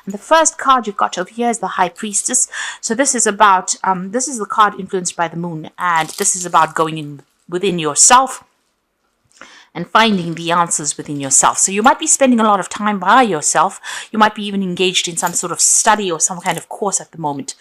And the first card you've got over here is the High Priestess. So this is about, this is the card influenced by the moon, and this is about going in within yourself and finding the answers within yourself. So you might be spending a lot of time by yourself. You might be even engaged in some sort of study or some kind of course at the moment.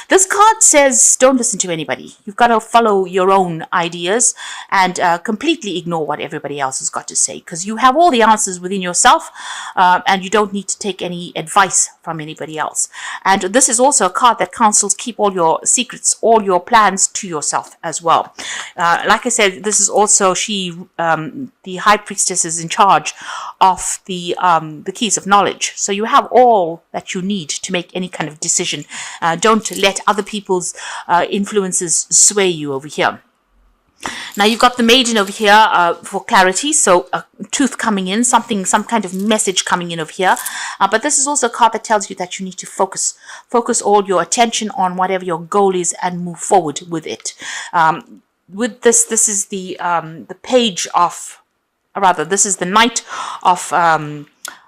This card says don't listen to anybody. You've got to follow your own ideas and completely ignore what everybody else has got to say, because you have all the answers within yourself, and you don't need to take any advice from anybody else. And this is also a card that counsels keep all your secrets, all your plans to yourself as well. Like I said, this is also the High Priestess is in charge of the keys of knowledge. So you have all that you need to make any kind of decision. Don't let other people's influences sway you over here. Now you've got the Maiden over here for clarity, so truth coming in, some kind of message coming in over here. But this is also a card that tells you that you need to focus all your attention on whatever your goal is and move forward with it. With this is the page of, rather, this is the Knight of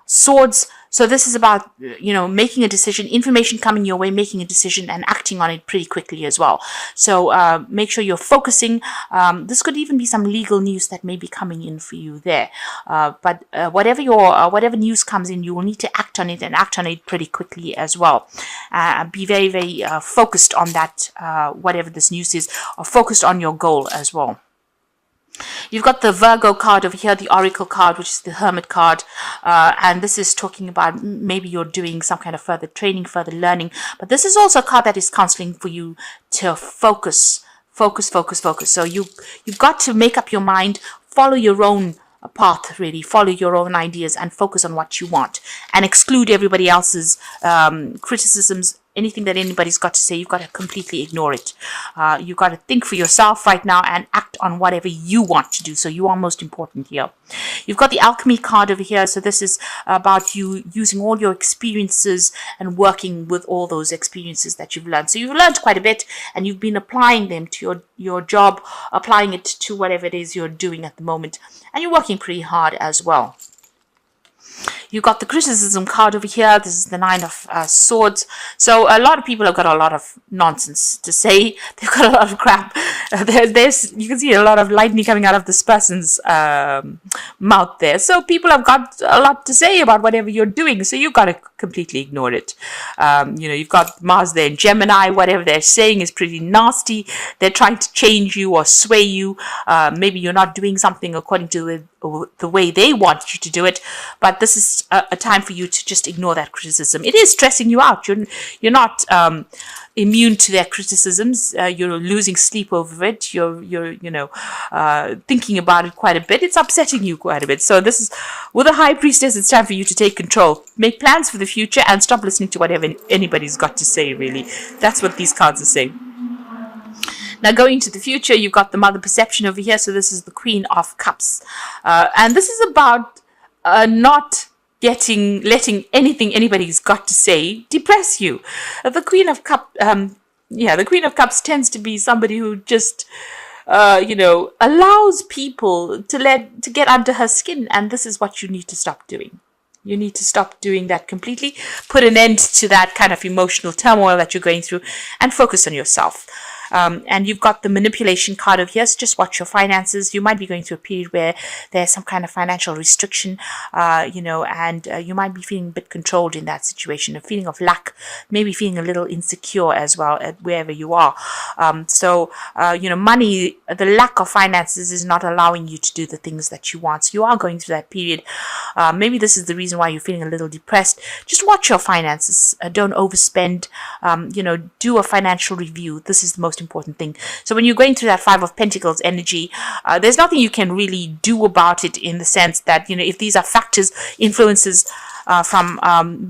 Swords. So this is about, making a decision, information coming your way, making a decision and acting on it pretty quickly as well. So make sure you're focusing. This could even be some legal news that may be coming in for you there. But whatever news comes in, you will need to act on it, and act on it pretty quickly as well. Be very, very focused on that, whatever this news is, or focused on your goal as well. You've got the Virgo card over here, the Oracle card, which is the Hermit card. And this is talking about maybe you're doing some kind of further training, further learning. But this is also a card that is counseling for you to focus. So you've got to make up your mind, follow your own path, really. Follow your own ideas and focus on what you want. And exclude everybody else's criticisms. Anything that anybody's got to say, you've got to completely ignore it. You've got to think for yourself right now and act on whatever you want to do. So you are most important here. You've got the Alchemy card over here. So this is about you using all your experiences and working with all those experiences that you've learned. So you've learned quite a bit, and you've been applying them to your job, applying it to whatever it is you're doing at the moment. And you're working pretty hard as well. You've got the Criticism card over here. This is the Nine of Swords. So a lot of people have got a lot of nonsense to say. They've got a lot of crap. You can see a lot of lightning coming out of this person's mouth there. So people have got a lot to say about whatever you're doing. So you've got to completely ignore it. You've got Mars there in Gemini. Whatever they're saying is pretty nasty. They're trying to change you or sway you. Maybe you're not doing something according to the way they want you to do it. But this is a time for you to just ignore that criticism. It is stressing you out. You're not immune to their criticisms. You're losing sleep over it. You're thinking about it quite a bit. It's upsetting you quite a bit. So this is, with a High Priestess, it's time for you to take control. Make plans for the future and stop listening to whatever anybody's got to say, really. That's what these cards are saying. Now, going to the future, you've got the Mother Perception over here. So this is the Queen of Cups. And this is about not letting anything anybody's got to say depress you. The Queen of Cups tends to be somebody who just allows people to get under her skin, and this is what you need to stop doing. You need to stop doing that completely. Put an end to that kind of emotional turmoil that you're going through, and focus on yourself. And you've got the Manipulation card over here. So just watch your finances. You might be going through a period where there's some kind of financial restriction, and you might be feeling a bit controlled in that situation, a feeling of lack, maybe feeling a little insecure as well at wherever you are. Money, the lack of finances is not allowing you to do the things that you want. So you are going through that period. Maybe this is the reason why you're feeling a little depressed. Just watch your finances. Don't overspend. Do a financial review. This is the most important thing. So when you're going through that Five of Pentacles energy, there's nothing you can really do about it, in the sense that, if these are factors, influences from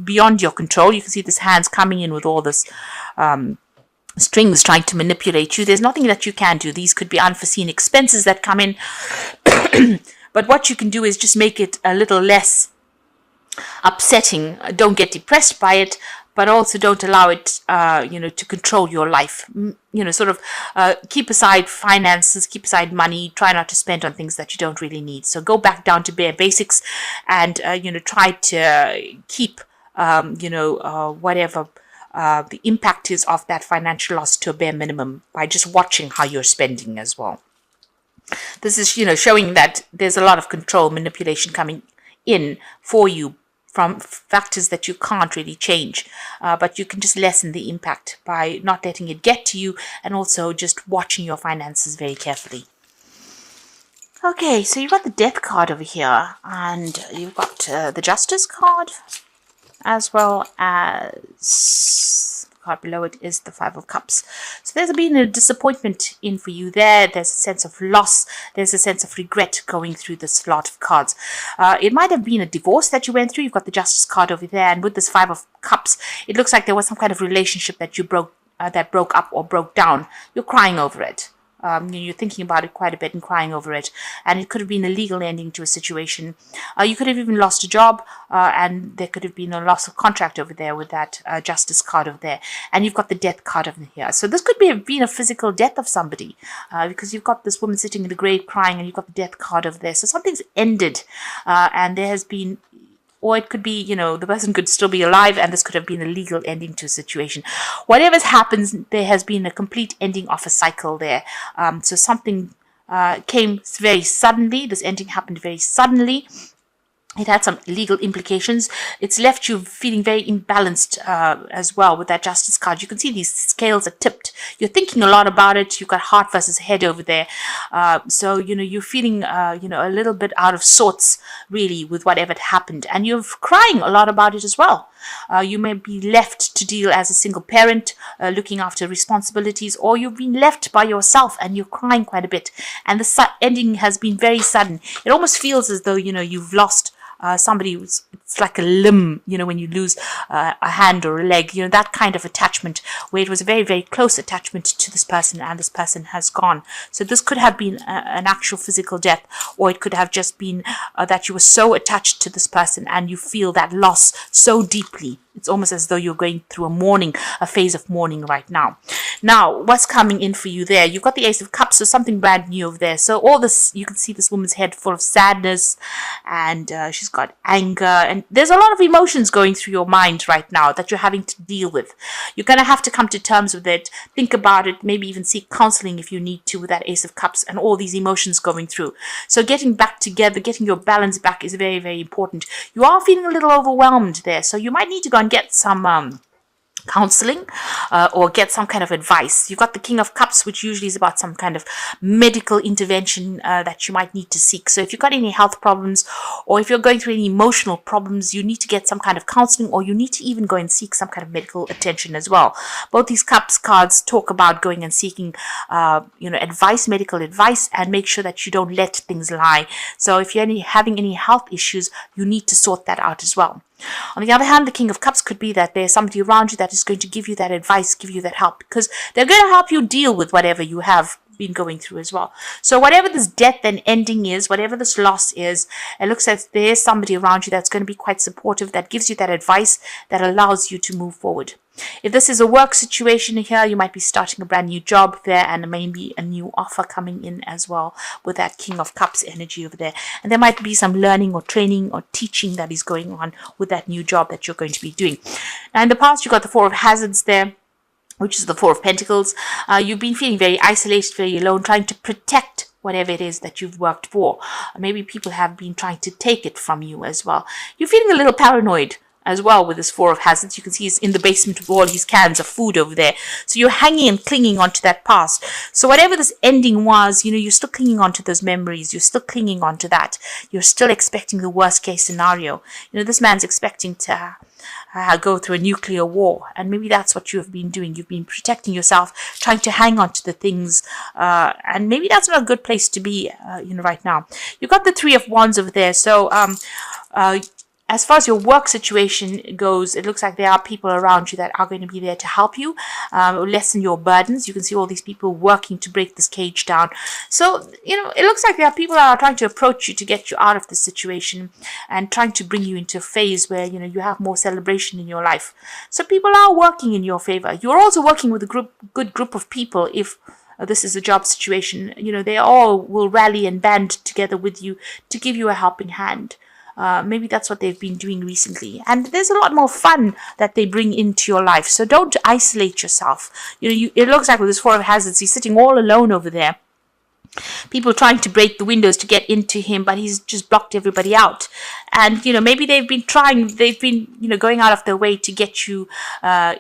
beyond your control. You can see this hand's coming in with all this strings trying to manipulate you. There's nothing that you can do. These could be unforeseen expenses that come in. But what you can do is just make it a little less upsetting. Don't get depressed by it, but also don't allow it, to control your life. Keep aside finances, keep aside money. Try not to spend on things that you don't really need. So go back down to bare basics, and try to keep whatever the impact is of that financial loss to a bare minimum by just watching how you're spending as well. This is, showing that there's a lot of control, manipulation coming in for you from factors that you can't really change, but you can just lessen the impact by not letting it get to you and also just watching your finances very carefully. Okay, so you've got the Death card over here, and you've got the Justice card, as well as the card below it is the Five of Cups. So there's been a disappointment in for you there. There's a sense of loss. There's a sense of regret going through this lot of cards. It might have been a divorce that you went through. You've got the Justice card over there, and with this Five of Cups, it looks like there was some kind of relationship that you broke up or broke down. You're crying over it. You're thinking about it quite a bit and crying over it, and it could have been a legal ending to a situation. You could have even lost a job, and there could have been a loss of contract over there with that Justice card over there. And you've got the Death card over here. So this could have been a physical death of somebody, because you've got this woman sitting in the grave crying, and you've got the Death card over there. So something's ended, and there has been, or it could be, the person could still be alive, and this could have been a legal ending to a situation. Whatever's happens, there has been a complete ending of a cycle there. So something came very suddenly. This ending happened very suddenly. It had some legal implications. It's left you feeling very imbalanced as well with that Justice card. You can see these scales are tipped. You're thinking a lot about it. You've got heart versus head over there. So, you're feeling, a little bit out of sorts, really, with whatever had happened. And you're crying a lot about it as well. You may be left to deal as a single parent, looking after responsibilities, or you've been left by yourself and you're crying quite a bit. And the ending has been very sudden. It almost feels as though, you've lost somebody. It's like a limb, when you lose a hand or a leg, that kind of attachment where it was a very, very close attachment to this person and this person has gone. So this could have been an actual physical death, or it could have just been that you were so attached to this person and you feel that loss so deeply. It's almost as though you're going through a phase of mourning right now. Now, what's coming in for you there? You've got the Ace of Cups, so something brand new over there. So all this, you can see this woman's head full of sadness, and she's got anger, and there's a lot of emotions going through your mind right now that you're having to deal with. You're going to have to come to terms with it, think about it, maybe even seek counseling if you need to with that Ace of Cups and all these emotions going through. So getting back together, getting your balance back is very, very important. You are feeling a little overwhelmed there, so you might need to go and get some counseling or get some kind of advice. You've got the King of Cups, which usually is about some kind of medical intervention that you might need to seek. So if you've got any health problems, or if you're going through any emotional problems, you need to get some kind of counseling, or you need to even go and seek some kind of medical attention as well. Both these Cups cards talk about going and seeking advice, medical advice, and make sure that you don't let things lie. So if you're having any health issues, you need to sort that out as well. On the other hand, the King of Cups could be that there's somebody around you that is going to give you that advice, give you that help, because they're going to help you deal with whatever you have been going through as well. So whatever this death and ending is, whatever this loss is, it looks like there's somebody around you that's going to be quite supportive, that gives you that advice that allows you to move forward. If this is a work situation here, you might be starting a brand new job there, and maybe a new offer coming in as well with that King of Cups energy over there. And there might be some learning or training or teaching that is going on with that new job that you're going to be doing. Now, in the past, you got the Four of Hazards there, which is the Four of Pentacles. You've been feeling very isolated, very alone, trying to protect whatever it is that you've worked for. Maybe people have been trying to take it from you as well. You're feeling a little paranoid as well with this Four of Hazards. You can see he's in the basement with all his cans of food over there. So you're hanging and clinging onto that past. So whatever this ending was, you're still clinging onto those memories. You're still clinging onto that. You're still expecting the worst case scenario. This man's expecting to go through a nuclear war, and maybe that's what you have been doing. You've been protecting yourself, trying to hang on to the things, and maybe that's not a good place to be right now. You've got the Three of Wands over there. So as far as your work situation goes, it looks like there are people around you that are going to be there to help you, lessen your burdens. You can see all these people working to break this cage down. So, it looks like there are people that are trying to approach you to get you out of this situation and trying to bring you into a phase where, you have more celebration in your life. So people are working in your favor. You're also working with a good group of people. If this is a job situation, they all will rally and band together with you to give you a helping hand. Maybe that's what they've been doing recently. And there's a lot more fun that they bring into your life. So don't isolate yourself. It looks like with this Four of Hazards, he's sitting all alone over there. People trying to break the windows to get into him, but he's just blocked everybody out. And maybe they've been going out of their way to get you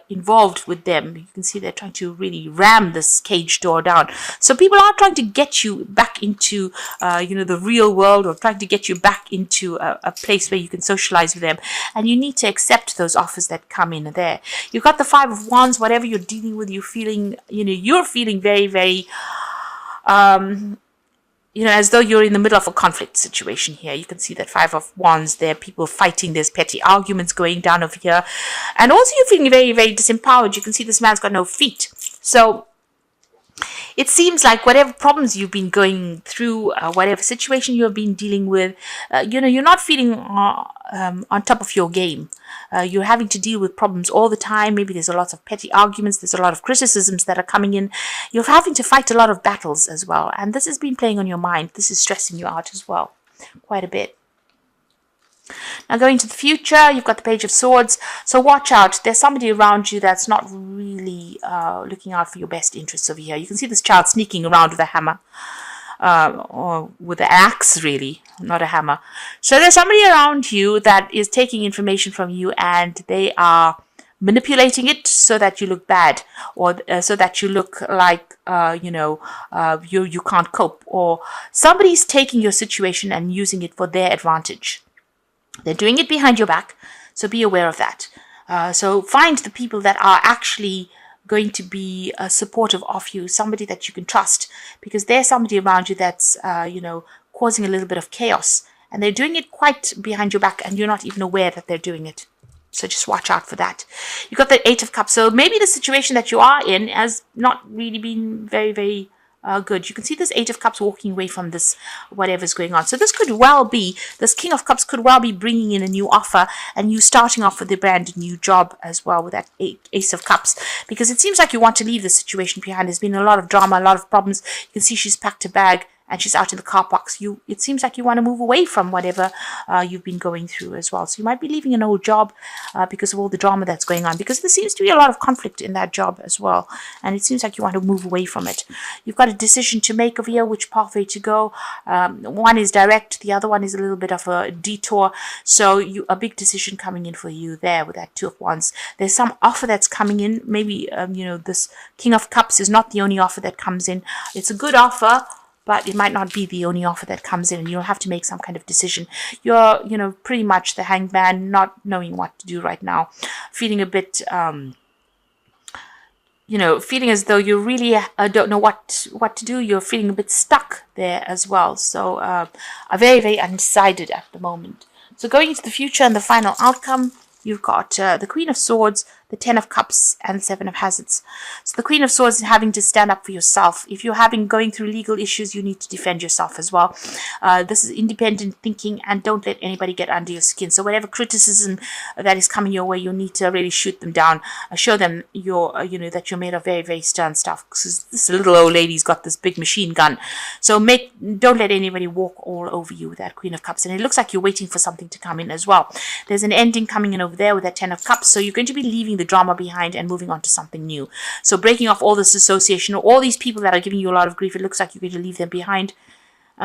involved with them. You can see they're trying to really ram this cage door down. So people are trying to get you back into the real world, or trying to get you back into a place where you can socialize with them. And you need to accept those offers that come in there. You've got the Five of Wands. Whatever you're dealing with, you're feeling very, very as though you're in the middle of a conflict situation here. You can see that Five of Wands there, people fighting, there's petty arguments going down over here. And also you're feeling very, very disempowered. You can see this man's got no feet. So it seems like whatever problems you've been going through, whatever situation you've been dealing with, you're not feeling on top of your game. You're having to deal with problems all the time. Maybe there's a lot of petty arguments. There's a lot of criticisms that are coming in. You're having to fight a lot of battles as well. And this has been playing on your mind. This is stressing you out as well, quite a bit. Now going to the future, you've got the Page of Swords. So watch out. There's somebody around you that's not really looking out for your best interests over here. You can see this child sneaking around with a hammer. Or with an axe, really, not a hammer. So there's somebody around you that is taking information from you, and they are manipulating it so that you look bad, or so that you look like you can't cope, or somebody's taking your situation and using it for their advantage. They're doing it behind your back, so be aware of that. So find the people that are actually going to be supportive of you, somebody that you can trust, because there's somebody around you that's causing a little bit of chaos, and they're doing it quite behind your back, and you're not even aware that they're doing it. So just watch out for that. You've got the Eight of Cups. So maybe the situation that you are in has not really been very, very good. You can see this Eight of Cups walking away from this, whatever's going on. So this could well be, this King of Cups could well be bringing in a new offer, and you starting off with a brand new job as well with that Ace of Cups, because it seems like you want to leave the situation behind. There's been a lot of drama, a lot of problems. You can see she's packed a bag and she's out in the car parks. It seems like you want to move away from whatever you've been going through as well. So you might be leaving an old job because of all the drama that's going on, because there seems to be a lot of conflict in that job as well. And it seems like you want to move away from it. You've got a decision to make over here, which pathway to go. One is direct, the other one is a little bit of a detour. So a big decision coming in for you there with that Two of Wands. There's some offer that's coming in. Maybe, this King of Cups is not the only offer that comes in. It's a good offer, but it might not be the only offer that comes in, and you'll have to make some kind of decision. You're, pretty much the Hanged Man, not knowing what to do right now, feeling a bit, feeling as though you really don't know what to do. You're feeling a bit stuck there as well. So, are very, very undecided at the moment. So going into the future and the final outcome, you've got the Queen of Swords, the Ten of Cups, and the Seven of Hazards. So the Queen of Swords is having to stand up for yourself. If you're going through legal issues, you need to defend yourself as well. This is independent thinking, and don't let anybody get under your skin. So whatever criticism that is coming your way, you need to really shoot them down. Show them that you're made of very, very stern stuff. Because this little old lady's got this big machine gun. So don't let anybody walk all over you with that Queen of Cups. And it looks like you're waiting for something to come in as well. There's an ending coming in over there with that Ten of Cups. So you're going to be leaving the drama behind and moving on to something new. So breaking off all this association, all these people that are giving you a lot of grief, it looks like you're going to leave them behind.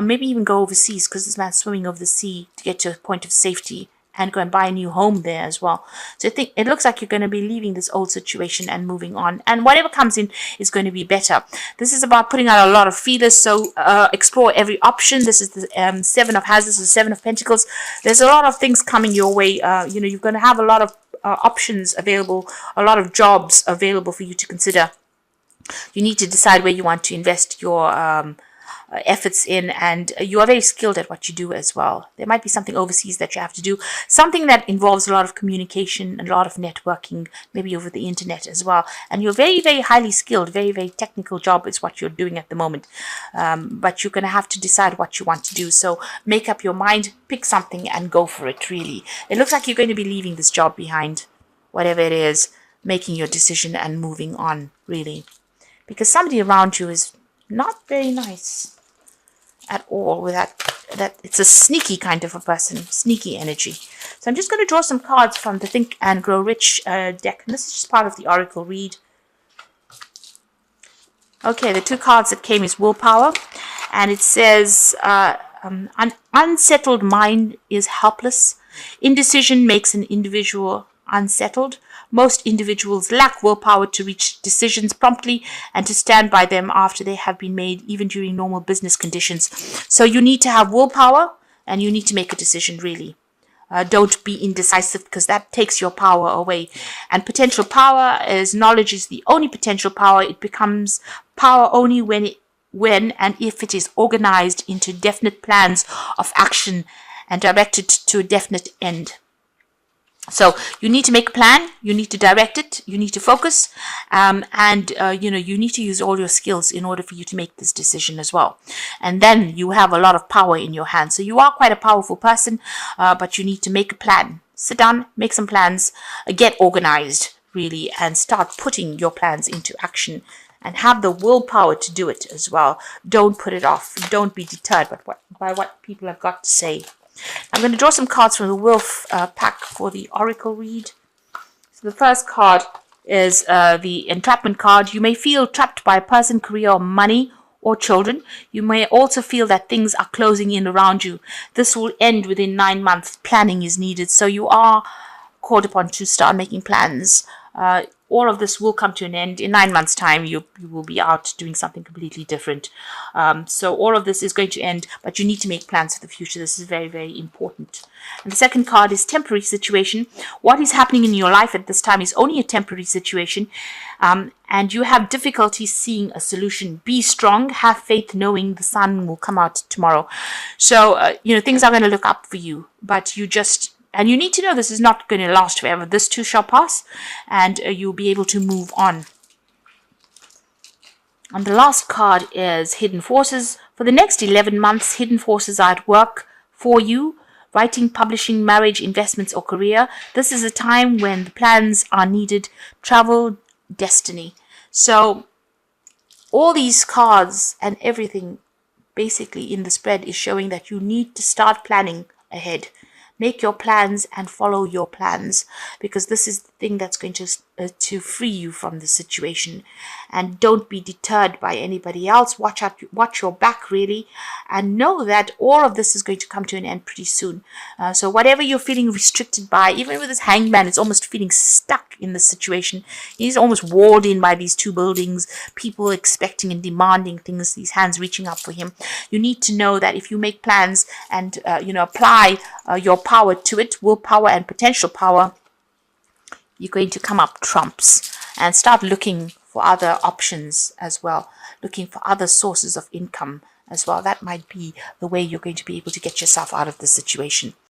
Maybe even go overseas, because this man's swimming over the sea to get to a point of safety and go and buy a new home there as well. So I think it looks like you're going to be leaving this old situation and moving on. And whatever comes in is going to be better. This is about putting out a lot of feelers. So explore every option. This is the Seven of Hazards, the Seven of Pentacles. There's a lot of things coming your way. You're going to have a lot of options available, a lot of jobs available for you to consider. You need to decide where you want to invest your efforts in, and you are very skilled at what you do as well. There might be something overseas that you have to do, something that involves a lot of communication and a lot of networking, maybe over the internet as well. And you're very, very highly skilled, very, very technical job is what you're doing at the moment. But you're going to have to decide what you want to do. So make up your mind, pick something and go for it, really. It looks like you're going to be leaving this job behind, whatever it is, making your decision and moving on, really. Because somebody around you is not very nice at all with that that it's a sneaky kind of a person, sneaky energy. So I'm just going to draw some cards from the Think and Grow Rich deck. And this is just part of the Oracle read. Okay, the two cards that came is Willpower. And it says, an unsettled mind is helpless. Indecision makes an individual unsettled. Most individuals lack willpower to reach decisions promptly and to stand by them after they have been made, even during normal business conditions. So you need to have willpower and you need to make a decision, really. Don't be indecisive, because that takes your power away. And potential power is knowledge is the only potential power. It becomes power only when and if it is organized into definite plans of action and directed to a definite end. So you need to make a plan, you need to direct it, you need to focus, and you need to use all your skills in order for you to make this decision as well. And then you have a lot of power in your hands. So you are quite a powerful person, but you need to make a plan. Sit down, make some plans, get organized, really, and start putting your plans into action. And have the willpower to do it as well. Don't put it off. Don't be deterred by what people have got to say. I'm going to draw some cards from the Wolf pack for the Oracle read. So the first card is the Entrapment card. You may feel trapped by a person, career, or money, or children. You may also feel that things are closing in around you. This will end within 9 months. Planning is needed. So you are called upon to start making plans. All of this will come to an end. In 9 months' time, you will be out doing something completely different. So all of this is going to end, but you need to make plans for the future. This is very, very important. And the second card is Temporary Situation. What is happening in your life at this time is only a temporary situation, and you have difficulty seeing a solution. Be strong. Have faith, knowing the sun will come out tomorrow. So, things are going to look up for you, but and you need to know this is not going to last forever. This too shall pass, and you'll be able to move on. And the last card is Hidden Forces. For the next 11 months, hidden forces are at work for you. Writing, publishing, marriage, investments, or career. This is a time when the plans are needed. Travel, destiny. So all these cards and everything basically in the spread is showing that you need to start planning ahead. Make your plans and follow your plans, because this is the thing that's going to free you from the situation. And don't be deterred by anybody else. Watch your back, really, and know that all of this is going to come to an end pretty soon. So whatever you're feeling restricted by, even with this Hangman, it's almost feeling stuck in the situation. He's almost walled in by these two buildings, people expecting and demanding things, these hands reaching up for him. You need to know that if you make plans and apply your power to it, willpower and potential power, you're going to come up trumps. And start looking for other options as well, looking for other sources of income as well. That might be the way you're going to be able to get yourself out of this situation.